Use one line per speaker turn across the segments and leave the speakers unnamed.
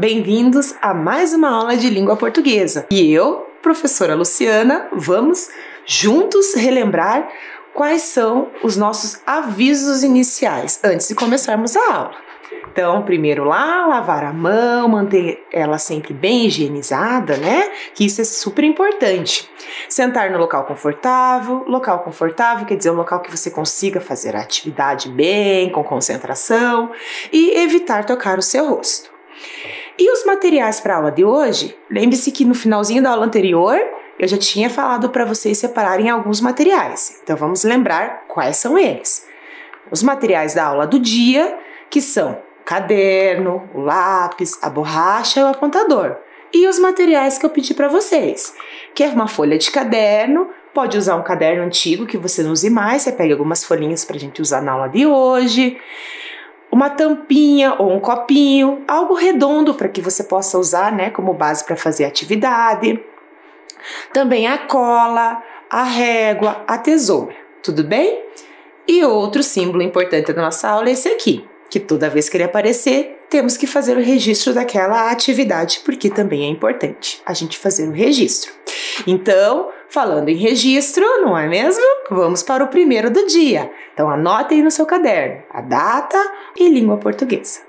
Bem-vindos a mais uma aula de língua portuguesa. E eu, professora Luciana, vamos juntos relembrar quais são os nossos avisos iniciais antes de começarmos a aula. Então, primeiro lá, lavar a mão, manter ela sempre bem higienizada, né? Que isso é super importante. Sentar no local confortável quer dizer um local que você consiga fazer a atividade bem, com concentração e evitar tocar o seu rosto. E os materiais para a aula de hoje? Lembre-se que no finalzinho da aula anterior eu já tinha falado para vocês separarem alguns materiais. Então vamos lembrar quais são eles. Os materiais da aula do dia, que são o caderno, o lápis, a borracha e o apontador. E os materiais que eu pedi para vocês. Quer uma folha de caderno? Pode usar um caderno antigo que você não use mais. Você pega algumas folhinhas para a gente usar na aula de hoje. Uma tampinha ou um copinho, algo redondo para que você possa usar, né, como base para fazer a atividade. Também a cola, a régua, a tesoura, tudo bem? E outro símbolo importante da nossa aula é esse aqui, que toda vez que ele aparecer, temos que fazer o registro daquela atividade, porque também é importante a gente fazer o registro. Então, falando em registro, não é mesmo? Vamos para o primeiro do dia. Então, anote aí no seu caderno a data e língua portuguesa.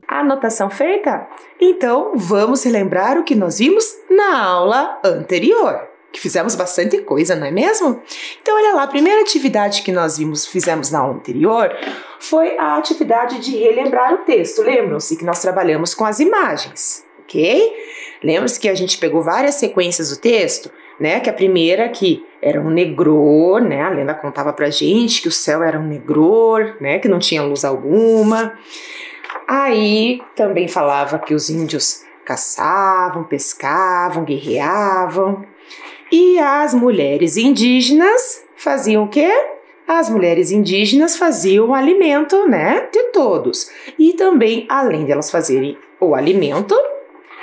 Anotação feita? Então, vamos relembrar o que nós vimos na aula anterior, que fizemos bastante coisa, não é mesmo? Então, olha lá, a primeira atividade que nós fizemos na aula anterior foi a atividade de relembrar o texto. Lembram-se que nós trabalhamos com as imagens, ok? Lembram-se que a gente pegou várias sequências do texto, né? Que a primeira aqui era um negror, né? A lenda contava pra gente que o céu era um negror, né? Que não tinha luz alguma. Aí também falava que os índios caçavam, pescavam, guerreavam. E as mulheres indígenas faziam o quê? As mulheres indígenas faziam o alimento, né, de todos. E também, além de elas fazerem o alimento,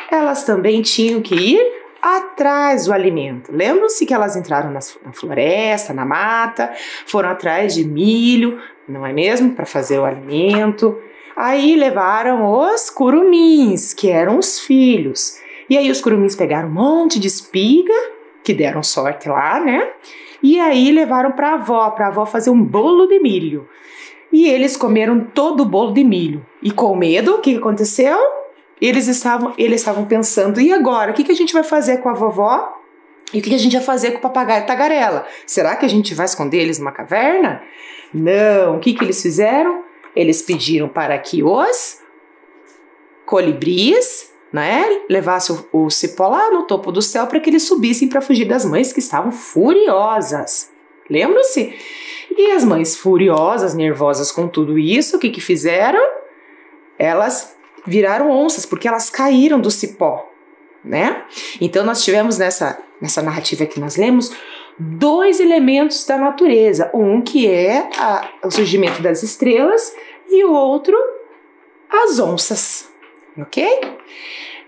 elas também tinham que ir atrás do alimento. Lembram-se que elas entraram na floresta, na mata, foram atrás de milho, não é mesmo? Para fazer o alimento. Aí levaram os curumins, que eram os filhos. E aí os curumins pegaram um monte de espiga, que deram sorte lá, né? E aí levaram para a avó fazer um bolo de milho. E eles comeram todo o bolo de milho. E com medo, o que aconteceu? Eles estavam pensando, e agora? O que a gente vai fazer com a vovó? E o que a gente vai fazer com o papagaio tagarela? Será que a gente vai esconder eles numa caverna? Não. O que eles fizeram? Eles pediram para que os colibris, né, levassem o cipó lá no topo do céu para que eles subissem para fugir das mães que estavam furiosas. Lembram-se? E as mães furiosas, nervosas com tudo isso, o que fizeram? Elas viraram onças porque elas caíram do cipó, né? Então nós tivemos nessa narrativa que nós lemos dois elementos da natureza, um que é o surgimento das estrelas e o outro as onças, ok?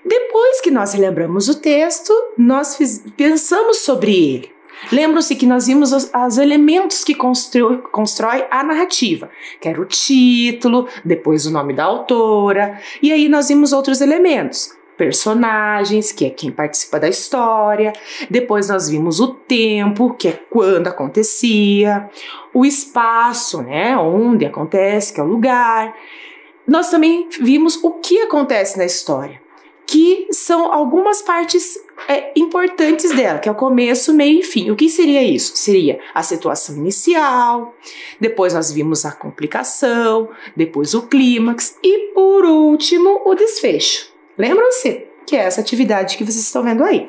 Depois que nós relembramos o texto, nós pensamos sobre ele. Lembram-se que nós vimos os elementos que constrói a narrativa, que era o título, depois o nome da autora, e aí nós vimos outros elementos. Personagens, que é quem participa da história. Depois nós vimos o tempo, que é quando acontecia. O espaço, né, onde acontece, que é o lugar. nós também vimos o que acontece na história, que são algumas partes importantes dela, que é o começo, meio e fim. O que seria isso? Seria a situação inicial, depois nós vimos a complicação, depois o clímax e, por último, o desfecho. Lembram-se que é essa atividade que vocês estão vendo aí.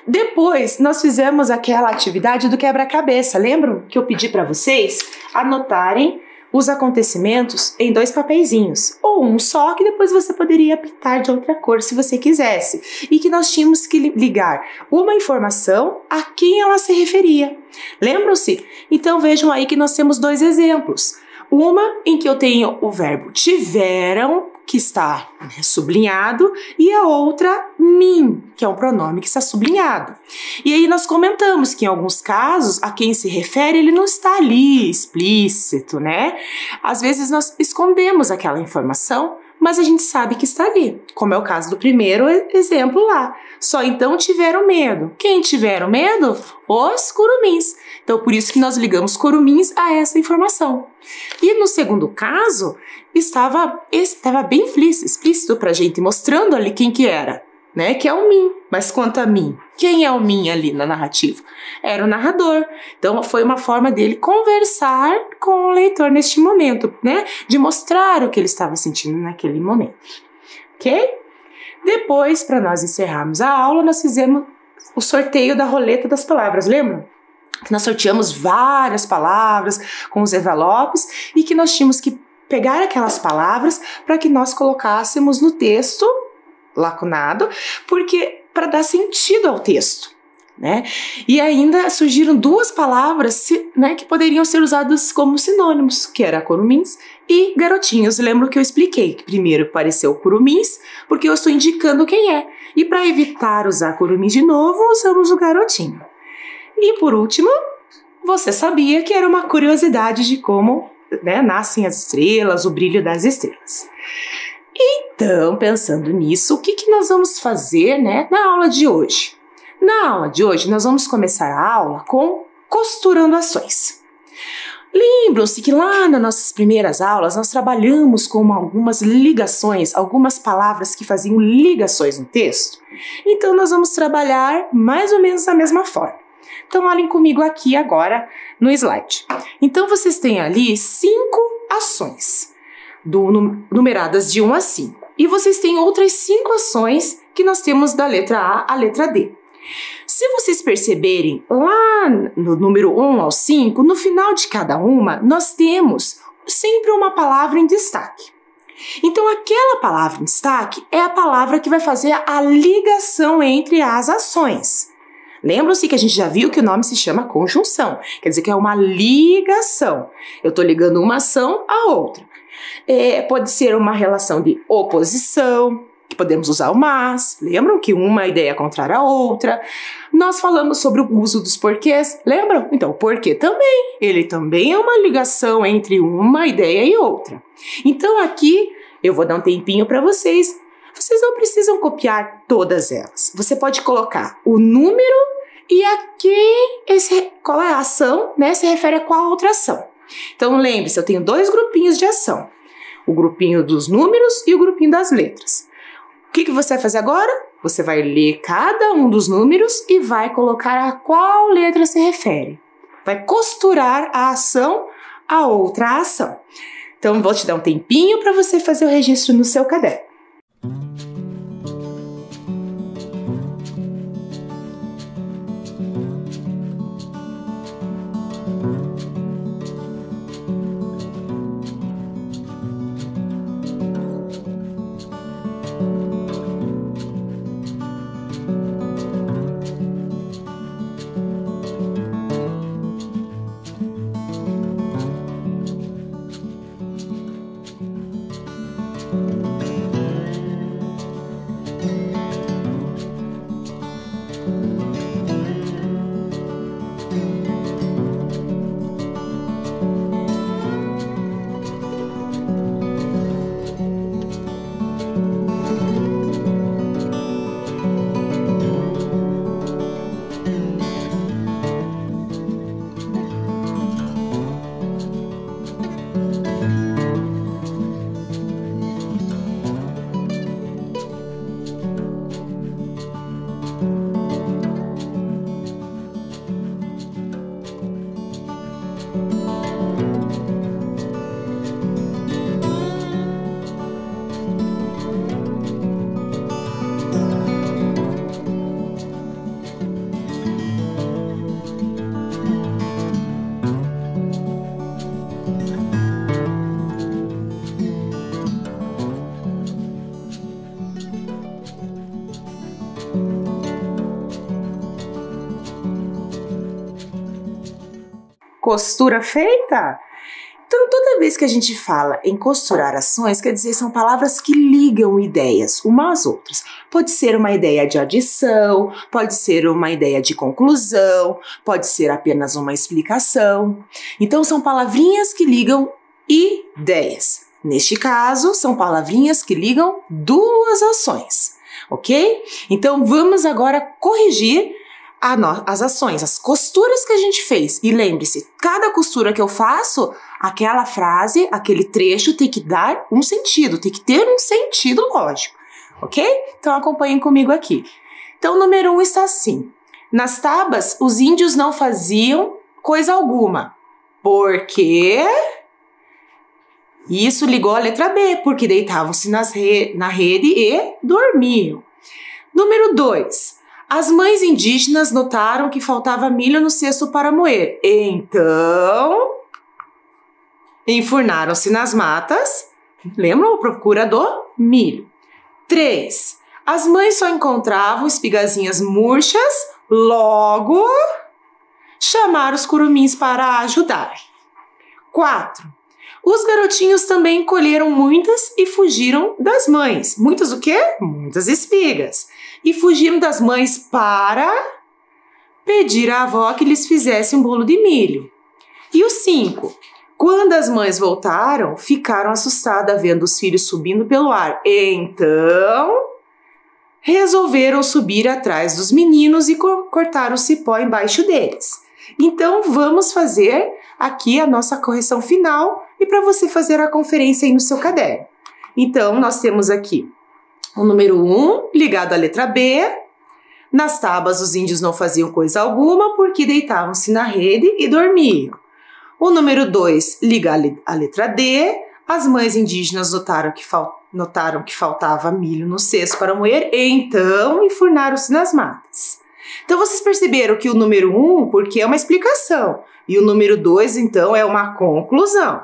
Depois, nós fizemos aquela atividade do quebra-cabeça. Lembram que eu pedi para vocês anotarem os acontecimentos em 2 papeizinhos, ou um só, que depois você poderia pintar de outra cor se você quisesse, e que nós tínhamos que ligar uma informação a quem ela se referia. Lembram-se? Então vejam aí que nós temos 2 exemplos. Uma em que eu tenho o verbo tiveram, que está sublinhado, e a outra mim, que é um pronome que está sublinhado. E aí nós comentamos que em alguns casos a quem se refere ele não está ali explícito, né? Às vezes nós escondemos aquela informação, mas a gente sabe que está ali, como é o caso do primeiro exemplo lá. Só então tiveram medo. Quem tiveram medo? Os curumins. Então, por isso que nós ligamos curumins a essa informação. E no segundo caso, estava bem explícito para a gente, mostrando ali quem que era, né? Que é o mim. Mas quanto a mim, quem é o mim ali na narrativa? Era o narrador. Então, foi uma forma dele conversar com o leitor neste momento, né? De mostrar o que ele estava sentindo naquele momento. Ok? Depois, para nós encerrarmos a aula, nós fizemos o sorteio da roleta das palavras, lembram? Que nós sorteamos várias palavras com os envelopes e que nós tínhamos que pegar aquelas palavras para que nós colocássemos no texto lacunado, porque para dar sentido ao texto, né? E ainda surgiram 2 palavras, né, que poderiam ser usadas como sinônimos, que era curumins e garotinhos. Lembro que eu expliquei que primeiro apareceu curumins, porque eu estou indicando quem é. E para evitar usar curumins de novo, usamos o garotinho. E por último, você sabia que era uma curiosidade de como, né, nascem as estrelas, o brilho das estrelas. Então, pensando nisso, o que nós vamos fazer, né, na aula de hoje? Na aula de hoje, nós vamos começar a aula com costurando ações. Lembram-se que lá nas nossas primeiras aulas nós trabalhamos com algumas ligações, algumas palavras que faziam ligações no texto? Então, nós vamos trabalhar mais ou menos da mesma forma. Então, olhem comigo aqui agora no slide. Então, vocês têm ali 5 ações, numeradas de 1 a 5. E vocês têm outras 5 ações que nós temos da letra A à letra D. Se vocês perceberem, lá no número 1 ao 5, no final de cada uma, nós temos sempre uma palavra em destaque. Então, aquela palavra em destaque é a palavra que vai fazer a ligação entre as ações. Lembram-se que a gente já viu que o nome se chama conjunção, quer dizer que é uma ligação. Eu estou ligando uma ação à outra. Pode ser uma relação de oposição, que podemos usar o mas. Lembram que uma ideia é contrária à outra? Nós falamos sobre o uso dos porquês, lembram? Então, o porquê também. Ele também é uma ligação entre uma ideia e outra. Então, aqui eu vou dar um tempinho para vocês. Vocês não precisam copiar todas elas. Você pode colocar o número e a quem qual é a ação, né? Se refere a qual outra ação. Então, lembre-se, eu tenho 2 grupinhos de ação. O grupinho dos números e o grupinho das letras. O que você vai fazer agora? Você vai ler cada um dos números e vai colocar a qual letra se refere. Vai costurar a ação a outra ação. Então, vou te dar um tempinho para você fazer o registro no seu caderno. Costura feita? Então, toda vez que a gente fala em costurar ações, quer dizer, são palavras que ligam ideias umas às outras. Pode ser uma ideia de adição, pode ser uma ideia de conclusão, pode ser apenas uma explicação. Então, são palavrinhas que ligam ideias. Neste caso, são palavrinhas que ligam duas ações, ok? Então, vamos agora corrigir as ações, as costuras que a gente fez. E lembre-se, cada costura que eu faço, aquela frase, aquele trecho tem que dar um sentido, tem que ter um sentido lógico, ok? Então acompanhem comigo aqui. Então o número 1 está assim: nas tabas, os índios não faziam coisa alguma, porque... Isso ligou a letra B, porque deitavam-se na rede e dormiam. Número 2. As mães indígenas notaram que faltava milho no cesto para moer. Então, enfurnaram-se nas matas. Lembram a procura do milho? 3. As mães só encontravam espigazinhas murchas, logo chamaram os curumins para ajudar. 4. Os garotinhos também colheram muitas e fugiram das mães. Muitas o quê? Muitas espigas. E fugiram das mães para pedir à avó que lhes fizesse um bolo de milho. E o 5. Quando as mães voltaram, ficaram assustadas vendo os filhos subindo pelo ar. Então, resolveram subir atrás dos meninos e cortar o cipó embaixo deles. Então, vamos fazer aqui a nossa correção final e para você fazer a conferência aí no seu caderno. Então, nós temos aqui o número 1 ligado à letra B. Nas tábuas, os índios não faziam coisa alguma porque deitavam-se na rede e dormiam. O número 2 liga à letra D. As mães indígenas notaram que faltava milho no cesto para moer, então enfurnaram-se nas matas. Então, vocês perceberam que o número 1, porque é uma explicação, e o número 2, então, é uma conclusão.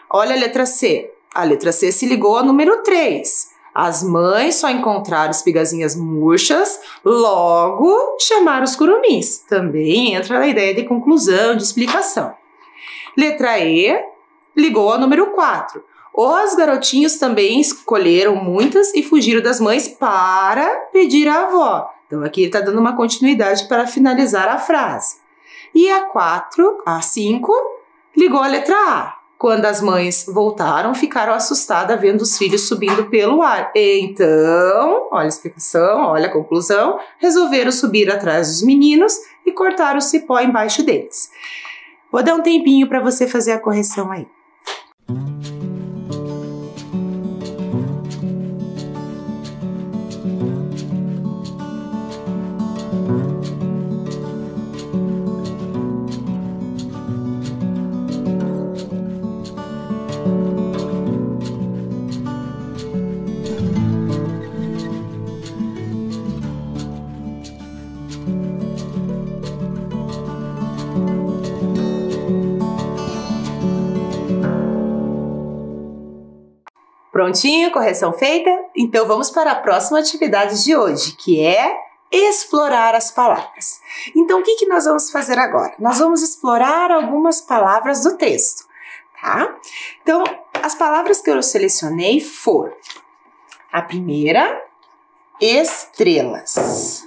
Olha a letra C. A letra C se ligou ao número 3. As mães só encontraram espigazinhas murchas, logo chamaram os curumins. Também entra a ideia de conclusão, de explicação. Letra E ligou ao número 4. Os garotinhos também escolheram muitas e fugiram das mães para pedir à avó. Então, aqui ele está dando uma continuidade para finalizar a frase. E a 5, ligou a letra A. Quando as mães voltaram, ficaram assustadas vendo os filhos subindo pelo ar. Então, olha a explicação, olha a conclusão, resolveram subir atrás dos meninos e cortar o cipó embaixo deles. Vou dar um tempinho para você fazer a correção aí. Prontinho, correção feita? Então vamos para a próxima atividade de hoje, que é explorar as palavras. Então o que nós vamos fazer agora? Nós vamos explorar algumas palavras do texto, tá? Então, as palavras que eu selecionei foram: a primeira, estrelas.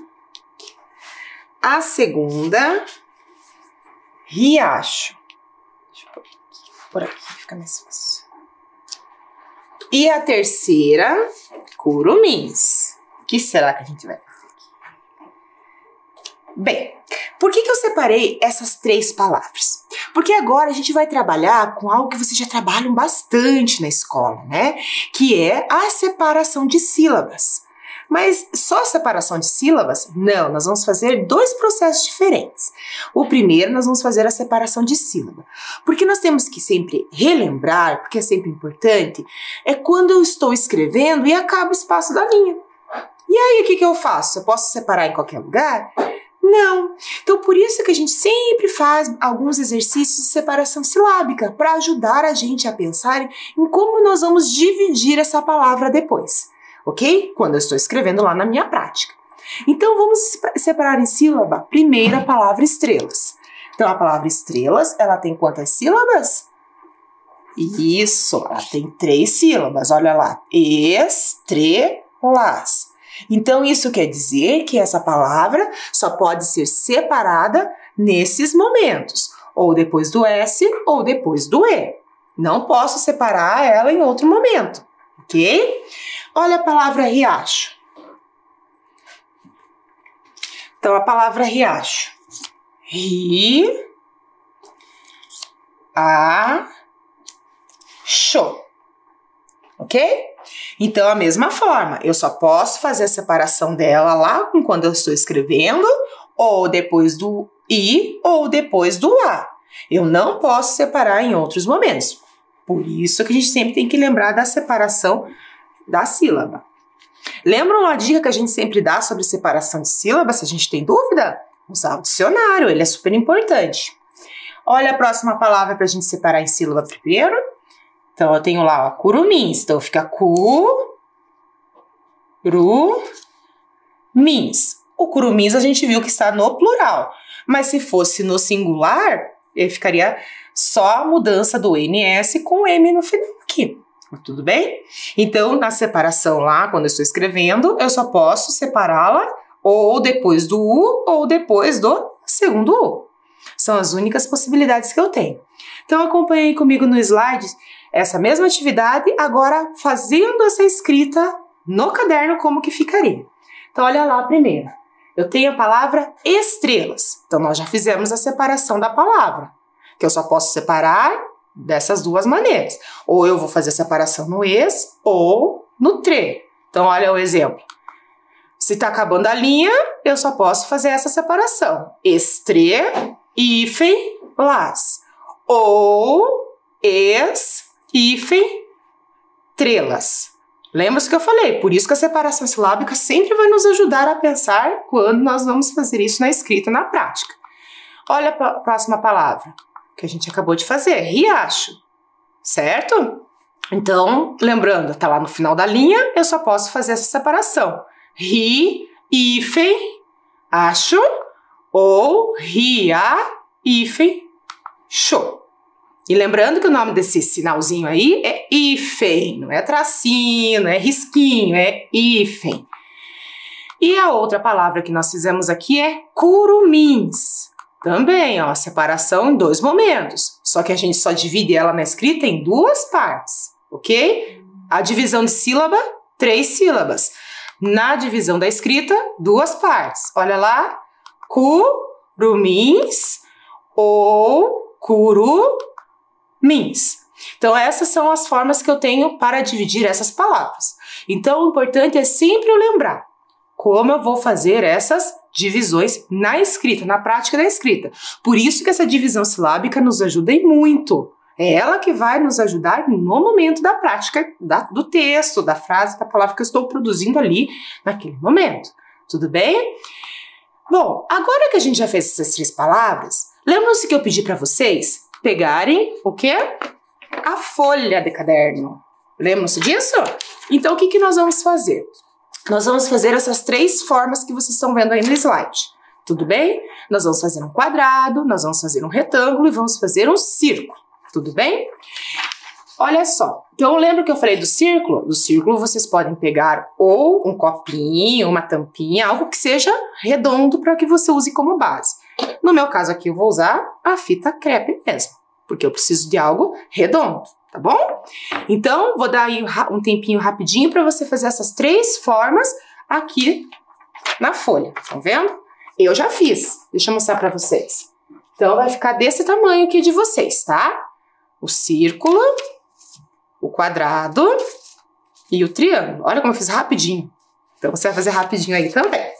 A segunda, riacho. Deixa eu pôr aqui, fica mais fácil. E a terceira, curumins. O que será que a gente vai fazer aqui? Bem, por que eu separei essas 3 palavras? Porque agora a gente vai trabalhar com algo que vocês já trabalham bastante na escola, né? Que é a separação de sílabas. Mas só a separação de sílabas? Não, nós vamos fazer 2 processos diferentes. O primeiro, nós vamos fazer a separação de sílaba. Porque nós temos que sempre relembrar, porque é sempre importante, é quando eu estou escrevendo e acaba o espaço da linha. E aí, o que eu faço? Eu posso separar em qualquer lugar? Não. Então, por isso que a gente sempre faz alguns exercícios de separação silábica, para ajudar a gente a pensar em como nós vamos dividir essa palavra depois. Ok? Quando eu estou escrevendo lá na minha prática. Então, vamos separar em sílaba primeiro a palavra estrelas. Então, a palavra estrelas, ela tem quantas sílabas? Isso, ela tem 3 sílabas, olha lá. Estrelas. Então, isso quer dizer que essa palavra só pode ser separada nesses momentos. Ou depois do S ou depois do E. Não posso separar ela em outro momento, ok? Olha a palavra riacho. Então, a palavra riacho. Ri-a-cho. Ok? Então, a mesma forma, eu só posso fazer a separação dela lá quando eu estou escrevendo, ou depois do I, ou depois do A. Eu não posso separar em outros momentos. Por isso que a gente sempre tem que lembrar da separação da sílaba. Lembra uma dica que a gente sempre dá sobre separação de sílabas, se a gente tem dúvida? Usar o dicionário, ele é super importante. Olha a próxima palavra para a gente separar em sílaba primeiro. Então, eu tenho lá, ó, curumins. Então, fica cu-ru-mins. O curumins a gente viu que está no plural. Mas se fosse no singular, ele ficaria só a mudança do NS com M no final aqui. Tudo bem? Então, na separação lá, quando eu estou escrevendo, eu só posso separá-la ou depois do U ou depois do segundo U. São as únicas possibilidades que eu tenho. Então, acompanhe comigo no slide essa mesma atividade, agora fazendo essa escrita no caderno, como que ficaria. Então, olha lá primeiro. Eu tenho a palavra estrelas. Então, nós já fizemos a separação da palavra, que eu só posso separar dessas duas maneiras. Ou eu vou fazer a separação no es ou no tre. Então, olha o exemplo. Se está acabando a linha, eu só posso fazer essa separação. Estrelas. Ou trelas. Lembra-se que eu falei? Por isso que a separação silábica sempre vai nos ajudar a pensar quando nós vamos fazer isso na escrita, na prática. Olha a próxima palavra que a gente acabou de fazer, riacho, certo? Então, lembrando, tá lá no final da linha, eu só posso fazer essa separação. Ri, acho, ou cho. E lembrando que o nome desse sinalzinho aí é hífen, não é tracinho, não é risquinho, é hífen. E a outra palavra que nós fizemos aqui é curumins. Também, ó, separação em 2 momentos. Só que a gente só divide ela na escrita em 2 partes, ok? A divisão de sílaba, 3 sílabas. Na divisão da escrita, 2 partes. Olha lá, curumins ou curumins. Então, essas são as formas que eu tenho para dividir essas palavras. Então, o importante é sempre eu lembrar como eu vou fazer essas divisões na escrita, na prática da escrita. Por isso que essa divisão silábica nos ajuda e muito. É ela que vai nos ajudar no momento da prática do texto, da frase, da palavra que eu estou produzindo ali naquele momento. Tudo bem? Bom, agora que a gente já fez essas 3 palavras, lembram-se que eu pedi para vocês pegarem o quê? A folha de caderno. Lembram-se disso? Então, o que nós vamos fazer? Nós vamos fazer essas 3 formas que vocês estão vendo aí no slide. Tudo bem? Nós vamos fazer um quadrado, nós vamos fazer um retângulo e vamos fazer um círculo. Tudo bem? Olha só. Então, lembra que eu falei do círculo? Do círculo vocês podem pegar ou um copinho, uma tampinha, algo que seja redondo para que você use como base. No meu caso aqui, eu vou usar a fita crepe mesmo, porque eu preciso de algo redondo. Tá bom? Então, vou dar aí um tempinho rapidinho para você fazer essas 3 formas aqui na folha. Estão vendo? Eu já fiz. Deixa eu mostrar para vocês. Então, vai ficar desse tamanho aqui de vocês, tá? O círculo, o quadrado e o triângulo. Olha como eu fiz rapidinho. Então, você vai fazer rapidinho aí também.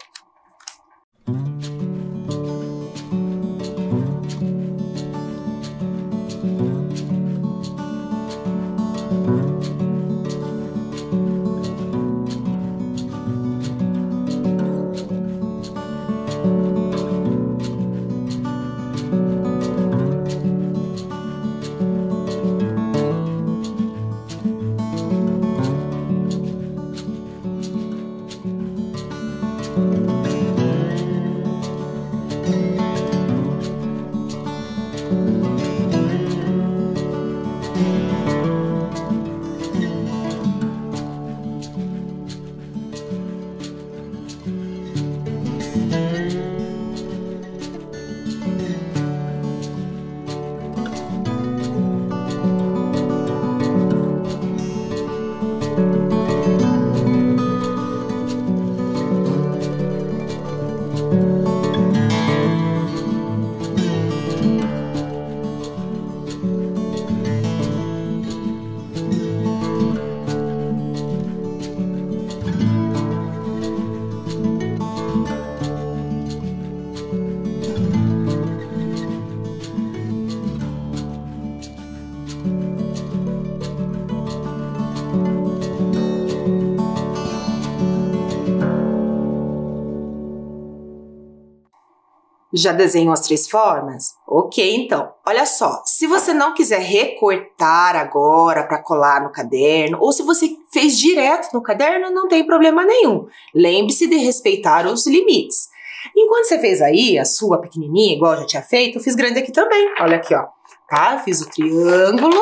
Já desenhou as 3 formas? Ok, então. Olha só, se você não quiser recortar agora para colar no caderno, ou se você fez direto no caderno, não tem problema nenhum. Lembre-se de respeitar os limites. Enquanto você fez aí a sua pequenininha, igual eu já tinha feito, eu fiz grande aqui também. Olha aqui, ó. Tá? Fiz o triângulo,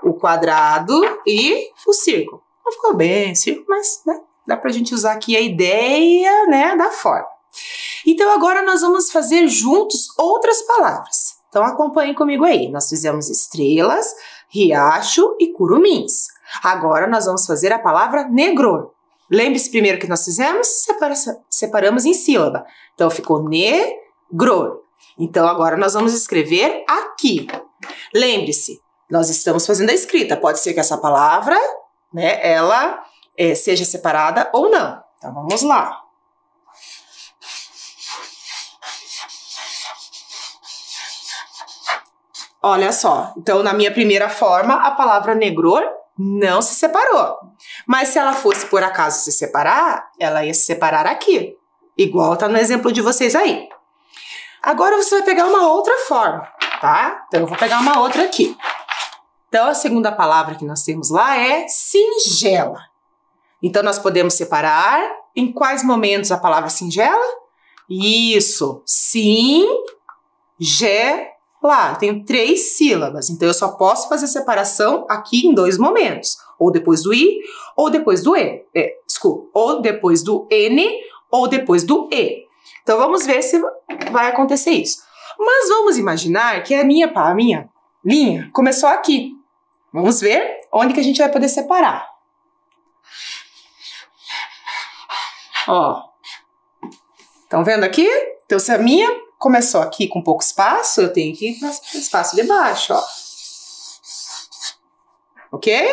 o quadrado e o círculo. Não ficou bem círculo, mas né, dá pra gente usar aqui a ideia, né, da forma. Então agora nós vamos fazer juntos outras palavras. Então acompanhem comigo aí. Nós fizemos estrelas, riacho e curumins. Agora nós vamos fazer a palavra negror. Lembre-se primeiro que nós fizemos, separamos em sílaba. Então ficou negror. Então agora nós vamos escrever aqui. Lembre-se, nós estamos fazendo a escrita. Pode ser que essa palavra, né, ela seja separada ou não. Então vamos lá. Olha só, então na minha primeira forma, a palavra negror não se separou. Mas se ela fosse por acaso se separar, ela ia se separar aqui. Igual tá no exemplo de vocês aí. Agora você vai pegar uma outra forma, tá? Então eu vou pegar uma outra aqui. Então a segunda palavra que nós temos lá é singela. Então nós podemos separar em quais momentos a palavra singela? Isso, singela. Lá, eu tenho 3 sílabas, então eu só posso fazer separação aqui em 2 momentos. Ou depois do I, ou depois do E. Ou depois do N, ou depois do E. Então vamos ver se vai acontecer isso. Mas vamos imaginar que a minha linha começou aqui. Vamos ver onde que a gente vai poder separar. Ó. Estão vendo aqui? Então se a minha começou aqui com pouco espaço, eu tenho que ir para o espaço de baixo, ó. Ok?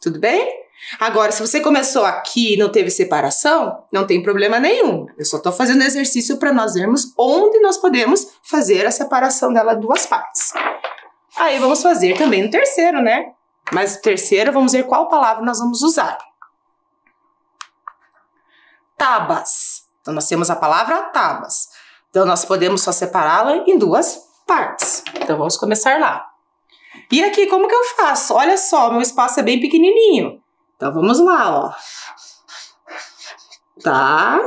Tudo bem? Agora, se você começou aqui e não teve separação, não tem problema nenhum. Eu só estou fazendo exercício para nós vermos onde nós podemos fazer a separação dela em 2 partes. Aí vamos fazer também no terceiro, né? Mas no terceiro, vamos ver qual palavra nós vamos usar. Tabas. Então, nós temos a palavra tabas. Então, nós podemos só separá-la em 2 partes. Então, vamos começar lá. E aqui, como que eu faço? Olha só, meu espaço é bem pequenininho. Então, vamos lá, ó. Tá.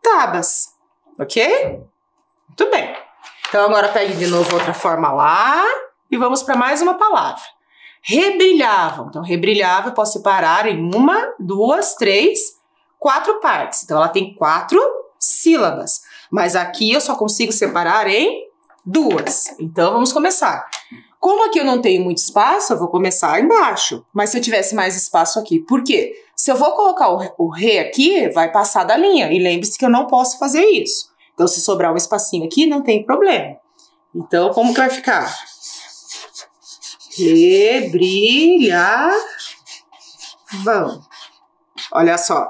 Tabas. Ok? Muito bem. Então, agora pegue de novo outra forma lá. E vamos para mais uma palavra. Rebrilhavam. Então, rebrilhava eu posso separar em 1, 2, 3, 4 partes. Então, ela tem 4 sílabas. Mas aqui eu só consigo separar em 2. Então, vamos começar. Como aqui eu não tenho muito espaço, eu vou começar embaixo. Mas se eu tivesse mais espaço aqui, por quê? Se eu vou colocar o ré aqui, vai passar da linha. E lembre-se que eu não posso fazer isso. Então, se sobrar um espacinho aqui, não tem problema. Então, como que vai ficar? Rebrilhavam. Olha só.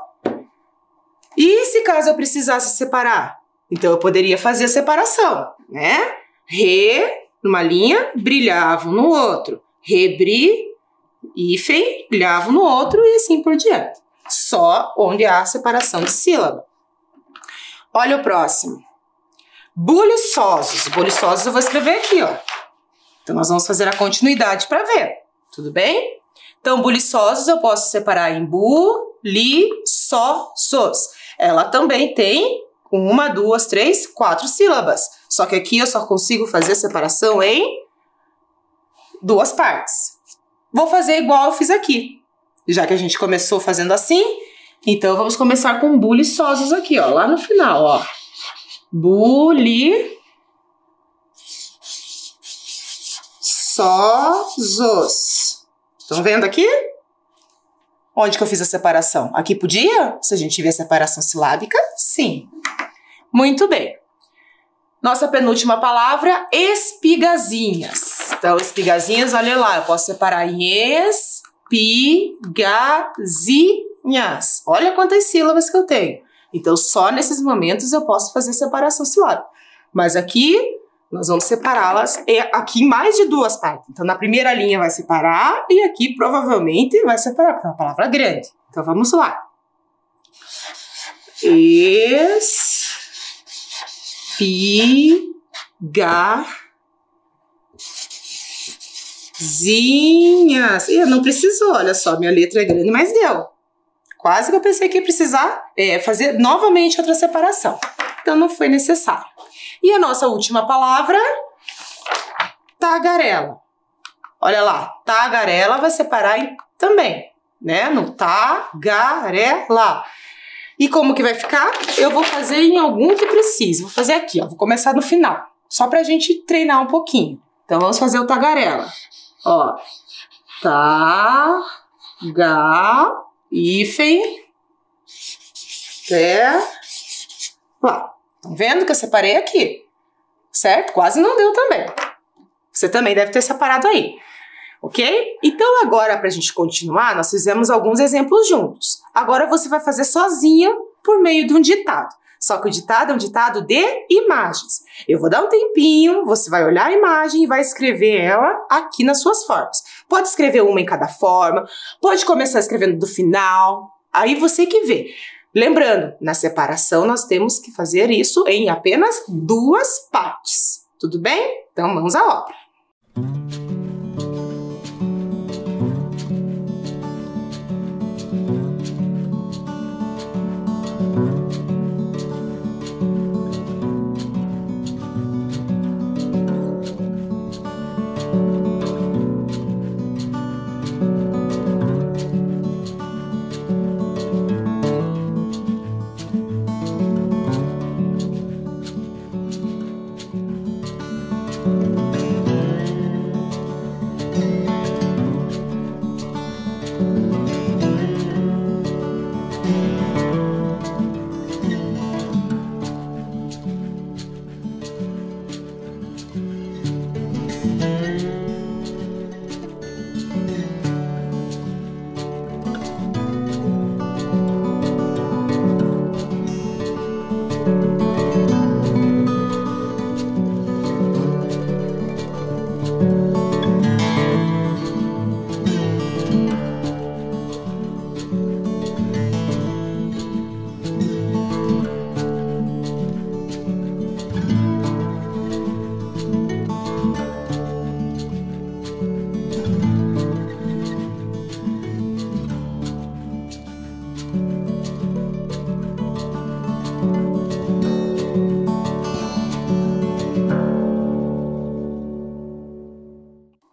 E se caso eu precisasse separar? Então, eu poderia fazer a separação, né? Re, numa linha, brilhavam no outro. Brilhavam no outro e assim por diante. Só onde há separação de sílaba. Olha o próximo. Buliçosos. Buliçosos eu vou escrever aqui, ó. Então, nós vamos fazer a continuidade para ver. Tudo bem? Então, buliçosos eu posso separar em buliçosos. Ela também tem 1, 2, 3, 4 sílabas. Só que aqui eu só consigo fazer a separação em 2 partes. Vou fazer igual eu fiz aqui. Já que a gente começou fazendo assim, Então, vamos começar com buliçosos aqui, ó, lá no final, ó. Buliçosos. Estão vendo aqui? Onde que eu fiz a separação? Aqui podia? Se a gente tiver separação silábica, sim. Muito bem. Nossa penúltima palavra, espigazinhas. Então, espigazinhas, olha lá, eu posso separar em espigazinhas. Olha quantas sílabas que eu tenho. Então, só nesses momentos eu posso fazer separação silábica. Mas aqui, nós vamos separá-las aqui em mais de duas partes. Então, na primeira linha vai separar e aqui provavelmente vai separar, porque é uma palavra grande. Então, vamos lá. Espigazinhas. Não precisou, olha só, minha letra é grande, mas deu. Quase que eu pensei que ia precisar fazer novamente outra separação. Então, não foi necessário. E a nossa última palavra, tagarela. Olha lá, tagarela vai separar também, né? No tagarela. E como que vai ficar? Eu vou fazer em algum que precise. Vou fazer aqui, ó. Vou começar no final, só pra gente treinar um pouquinho. Então, vamos fazer o tagarela. Ó, lá. Estão vendo que eu separei aqui, certo? Quase não deu também. Você também deve ter separado aí, ok? Então agora, para a gente continuar, nós fizemos alguns exemplos juntos. Agora você vai fazer sozinho por meio de um ditado. Só que o ditado é um ditado de imagens. Eu vou dar um tempinho, você vai olhar a imagem e vai escrever ela aqui nas suas formas. Pode escrever uma em cada forma, pode começar escrevendo do final, aí você que vê. Lembrando, na separação nós temos que fazer isso em apenas duas partes. Tudo bem? Então vamos à obra.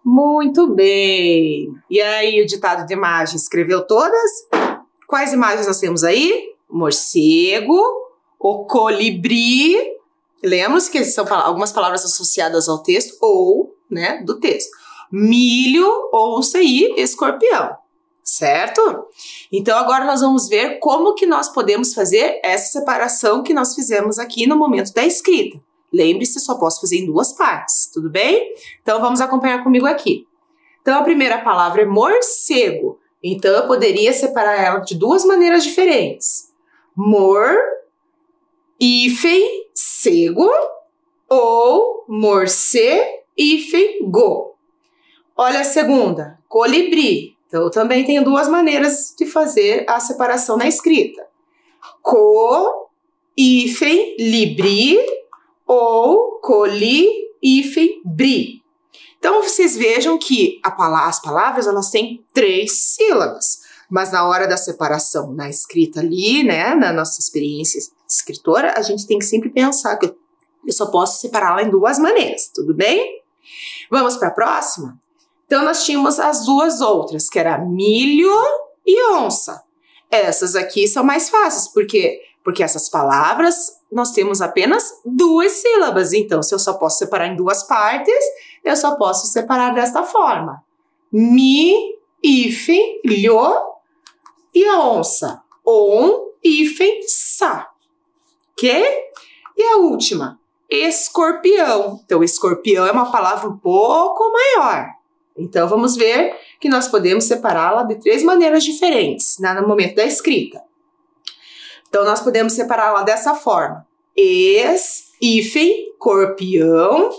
Muito bem! E aí, o ditado de imagem, escreveu todas? Quais imagens nós temos aí? O morcego, o colibri. Lembra-se que são algumas palavras associadas ao texto ou, né, do texto. Milho, onça e escorpião. Certo? Então, agora nós vamos ver como que nós podemos fazer essa separação que nós fizemos aqui no momento da escrita. Lembre-se, só posso fazer em duas partes, tudo bem? Então, vamos acompanhar comigo aqui. Então, a primeira palavra é morcego. Então, eu poderia separar ela de duas maneiras diferentes. Mor-hífen-cego ou morcego. Olha a segunda, colibri. Então, eu também tenho duas maneiras de fazer a separação na escrita. Co-hífen-libri ou coli-hífen-bri. Então, vocês vejam que as palavras elas têm 3 sílabas, mas na hora da separação na escrita ali, né, na nossa experiência escritora, a gente tem que sempre pensar que eu só posso separá-la em duas maneiras, tudo bem? Vamos para a próxima? Então, nós tínhamos as duas outras, que era milho e onça. Essas aqui são mais fáceis, porque essas palavras nós temos apenas 2 sílabas. Então, se eu só posso separar em 2 partes, eu só posso separar desta forma. Mi, hífen, lho e onça. On, hífen, sa. Ok? E a última, escorpião. Então, escorpião é uma palavra um pouco maior. Então, vamos ver que nós podemos separá-la de 3 maneiras diferentes no momento da escrita. Então, nós podemos separá-la dessa forma. Hífen, corpião,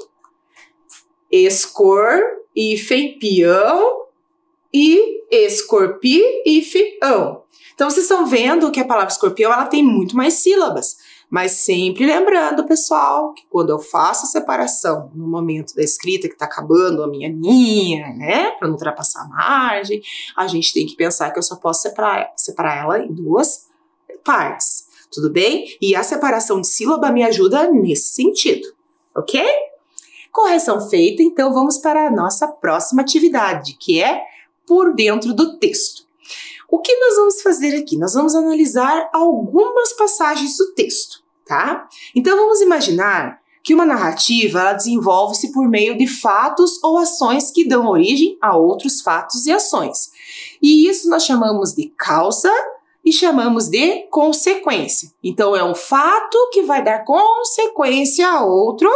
escor, hífen, pião e escorpi, hífen, ão. Então, vocês estão vendo que a palavra escorpião ela tem muito mais sílabas. Mas sempre lembrando, pessoal, que quando eu faço a separação no momento da escrita, que está acabando a minha linha, né, para não ultrapassar a margem, a gente tem que pensar que eu só posso separar ela em 2 partes, tudo bem? E a separação de sílaba me ajuda nesse sentido, ok? Correção feita, então vamos para a nossa próxima atividade, que é por dentro do texto. O que nós vamos fazer aqui? Nós vamos analisar algumas passagens do texto, tá? Então, vamos imaginar que uma narrativa ela desenvolve-se por meio de fatos ou ações que dão origem a outros fatos e ações. E isso nós chamamos de causa e chamamos de consequência. Então, é um fato que vai dar consequência a outro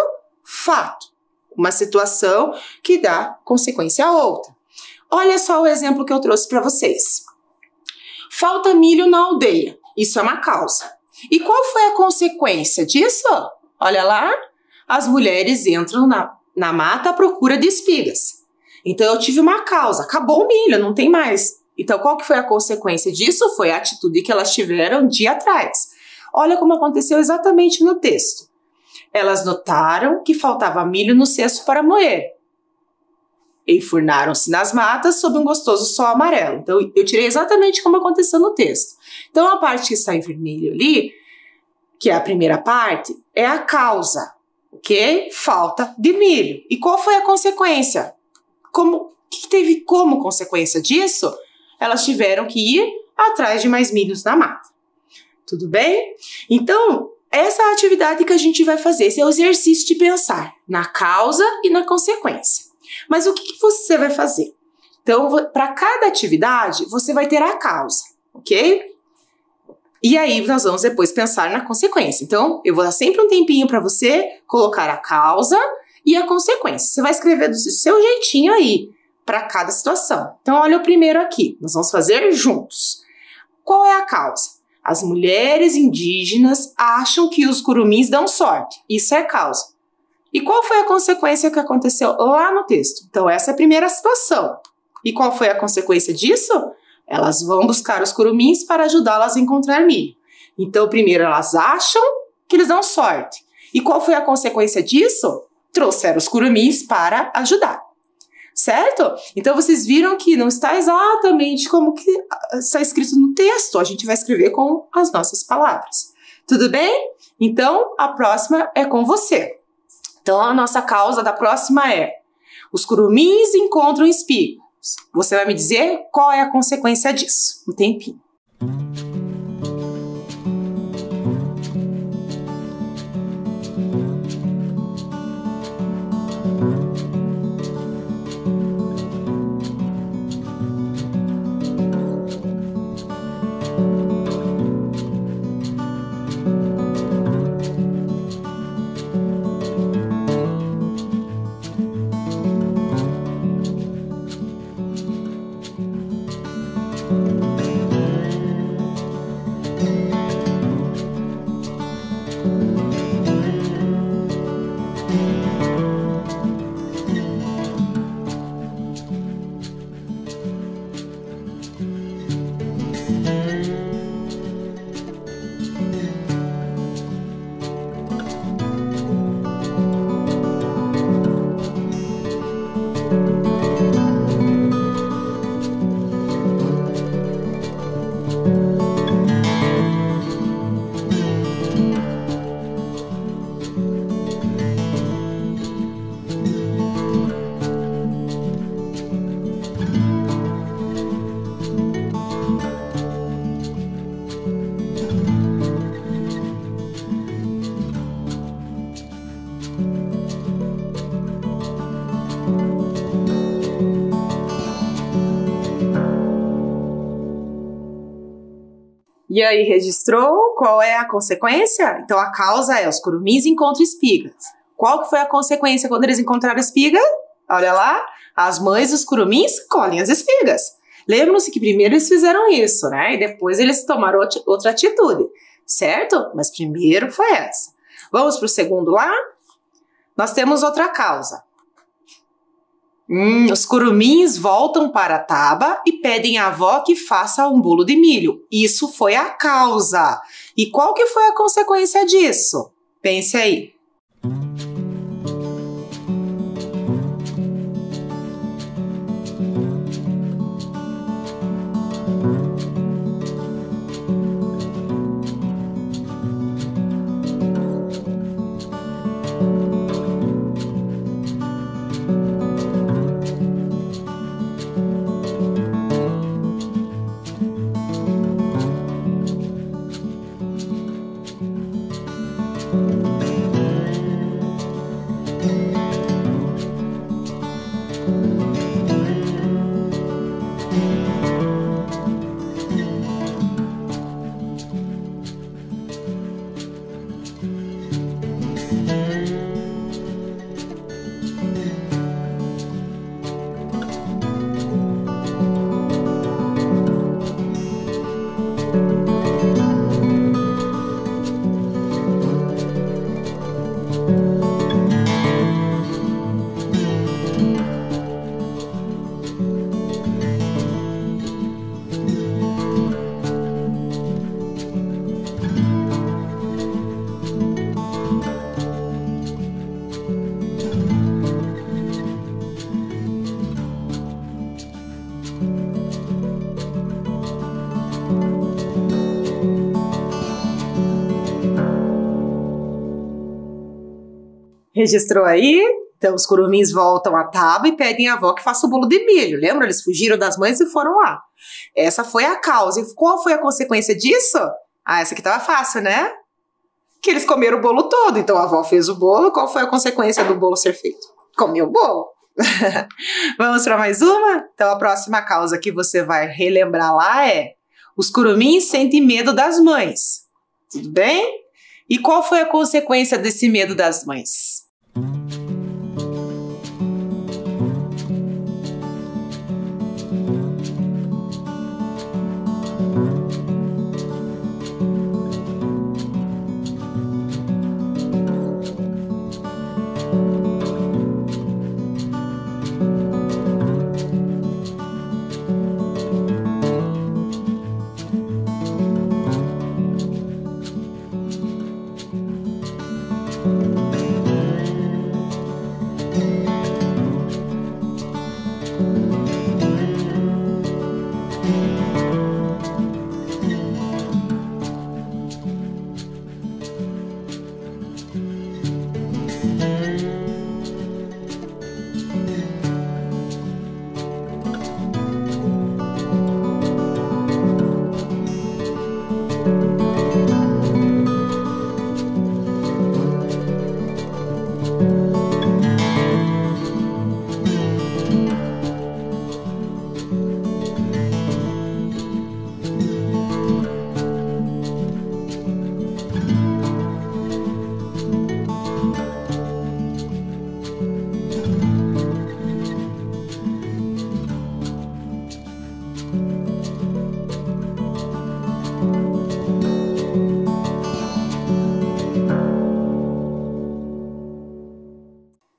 fato. Uma situação que dá consequência a outra. Olha só o exemplo que eu trouxe para vocês. Falta milho na aldeia. Isso é uma causa. E qual foi a consequência disso? Olha lá, as mulheres entram na mata à procura de espigas. Então, eu tive uma causa. Acabou o milho, não tem mais. Então, qual que foi a consequência disso? Foi a atitude que elas tiveram um dia atrás. Olha como aconteceu exatamente no texto. Elas notaram que faltava milho no cesto para moer. Enfurnaram-se nas matas sob um gostoso sol amarelo. Então, eu tirei exatamente como aconteceu no texto. Então, a parte que está em vermelho ali, que é a primeira parte, é a causa, ok? Falta de milho. E qual foi a consequência? O que teve como consequência disso? Elas tiveram que ir atrás de mais milhos na mata. Tudo bem? Então, essa é a atividade que a gente vai fazer. Esse é o exercício de pensar na causa e na consequência. Mas o que você vai fazer? Então, para cada atividade, você vai ter a causa, ok? E aí, nós vamos depois pensar na consequência. Então, eu vou dar sempre um tempinho para você colocar a causa e a consequência. Você vai escrever do seu jeitinho aí, para cada situação. Então, olha o primeiro aqui. Nós vamos fazer juntos. Qual é a causa? As mulheres indígenas acham que os curumins dão sorte. Isso é causa. E qual foi a consequência que aconteceu lá no texto? Então, essa é a primeira situação. E qual foi a consequência disso? Elas vão buscar os curumins para ajudá-las a encontrar milho. Então, primeiro elas acham que eles dão sorte. E qual foi a consequência disso? Trouxeram os curumins para ajudar. Certo? Então, vocês viram que não está exatamente como que está escrito no texto. A gente vai escrever com as nossas palavras. Tudo bem? Então, a próxima é com você. Então, a nossa causa da próxima é: os curumins encontram espigas. Você vai me dizer qual é a consequência disso. Um tempinho. E aí, registrou? Qual é a consequência? Então, a causa é os curumins encontram espigas. Qual que foi a consequência quando eles encontraram espiga? Olha lá, as mães dos curumins colhem as espigas. Lembram-se que primeiro eles fizeram isso, né? E depois eles tomaram outra atitude, certo? Mas primeiro foi essa. Vamos para o segundo lá? Nós temos outra causa. Os curumins voltam para a taba e pedem à avó que faça um bolo de milho. Isso foi a causa. E qual que foi a consequência disso? Pense aí. Registrou aí? Então, os curumins voltam à taba e pedem à avó que faça o bolo de milho. Lembra? Eles fugiram das mães e foram lá. Essa foi a causa. E qual foi a consequência disso? Essa aqui estava fácil, né? Que eles comeram o bolo todo. Então, a avó fez o bolo. Qual foi a consequência do bolo ser feito? Comeu o bolo. Vamos para mais uma? Então, a próxima causa que você vai relembrar lá é: os curumins sentem medo das mães. Tudo bem? E qual foi a consequência desse medo das mães?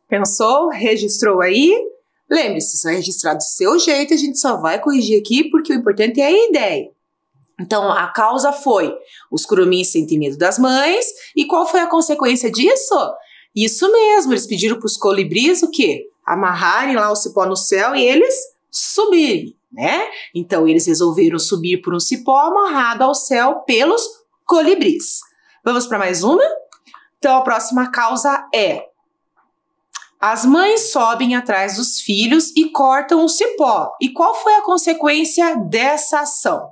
Pensou? Registrou aí? Lembre-se, você vai registrar do seu jeito, a gente só vai corrigir aqui porque o importante é a ideia. Então, a causa foi: os curumins sentem medo das mães. E qual foi a consequência disso? Isso mesmo, eles pediram para os colibris o quê? Amarrarem lá o cipó no céu e eles subirem, né? Então, eles resolveram subir por um cipó amarrado ao céu pelos colibris. Vamos para mais uma? Então, a próxima causa é: as mães sobem atrás dos filhos e cortam o cipó. E qual foi a consequência dessa ação?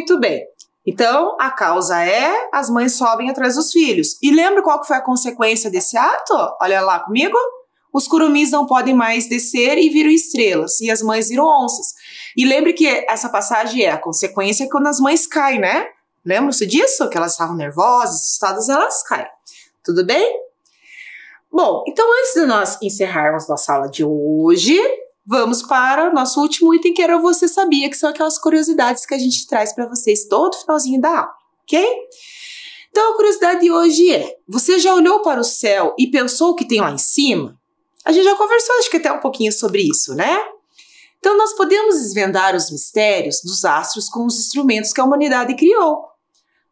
Muito bem. Então, a causa é as mães sobem atrás dos filhos. E lembra qual que foi a consequência desse ato? Olha lá comigo. Os curumis não podem mais descer e viram estrelas, e as mães viram onças. E lembre que essa passagem é a consequência quando as mães caem, né? Lembram-se disso? Que elas estavam nervosas, assustadas, elas caem. Tudo bem? Bom, então antes de nós encerrarmos nossa aula de hoje, vamos para o nosso último item, que era Você Sabia, que são aquelas curiosidades que a gente traz para vocês todo finalzinho da aula, ok? Então a curiosidade de hoje é, você já olhou para o céu e pensou o que tem lá em cima? A gente já conversou, acho que até um pouquinho sobre isso, né? Então nós podemos desvendar os mistérios dos astros com os instrumentos que a humanidade criou.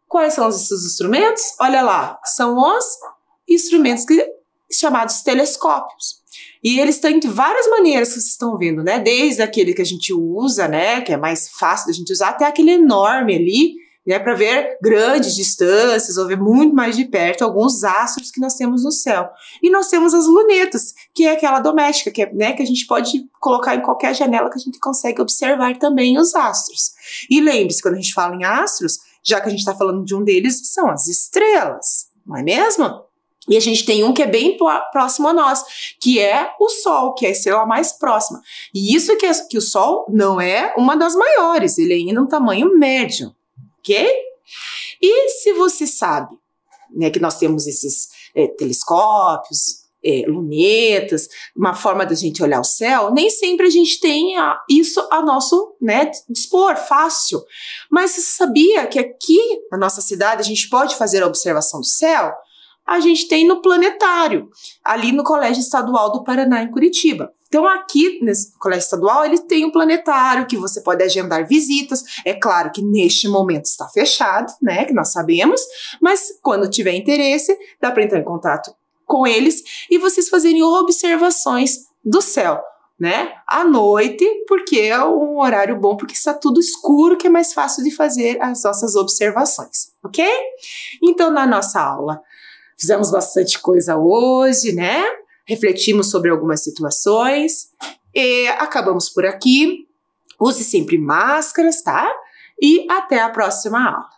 Quais são esses instrumentos? Olha lá, são os instrumentos chamados telescópios. E eles têm de várias maneiras que vocês estão vendo, né? Desde aquele que a gente usa, né? Que é mais fácil da gente usar, até aquele enorme ali, né? Para ver grandes distâncias, ou ver muito mais de perto alguns astros que nós temos no céu. E nós temos as lunetas, que é aquela doméstica, que, né? Que a gente pode colocar em qualquer janela que a gente consegue observar também os astros. E lembre-se, quando a gente fala em astros, já que a gente está falando de um deles, são as estrelas, não é mesmo? E a gente tem um que é bem próximo a nós, que é o Sol, que é a estrela mais próxima. E isso que o Sol não é uma das maiores, ele é ainda um tamanho médio, ok? E se você sabe, né, que nós temos esses telescópios, lunetas, uma forma da gente olhar o céu, nem sempre a gente tem isso a nosso, né, dispor, fácil. Mas você sabia que aqui na nossa cidade a gente pode fazer a observação do céu? A gente tem no planetário, ali no Colégio Estadual do Paraná, em Curitiba. Então aqui, nesse Colégio Estadual, ele tem um planetário que você pode agendar visitas. É claro que neste momento está fechado, né, que nós sabemos, mas quando tiver interesse, dá para entrar em contato com eles e vocês fazerem observações do céu, né, à noite, porque é um horário bom, porque está tudo escuro, que é mais fácil de fazer as nossas observações, ok? Então, na nossa aula, fizemos bastante coisa hoje, né? Refletimos sobre algumas situações e acabamos por aqui. Use sempre máscaras, tá? E até a próxima aula.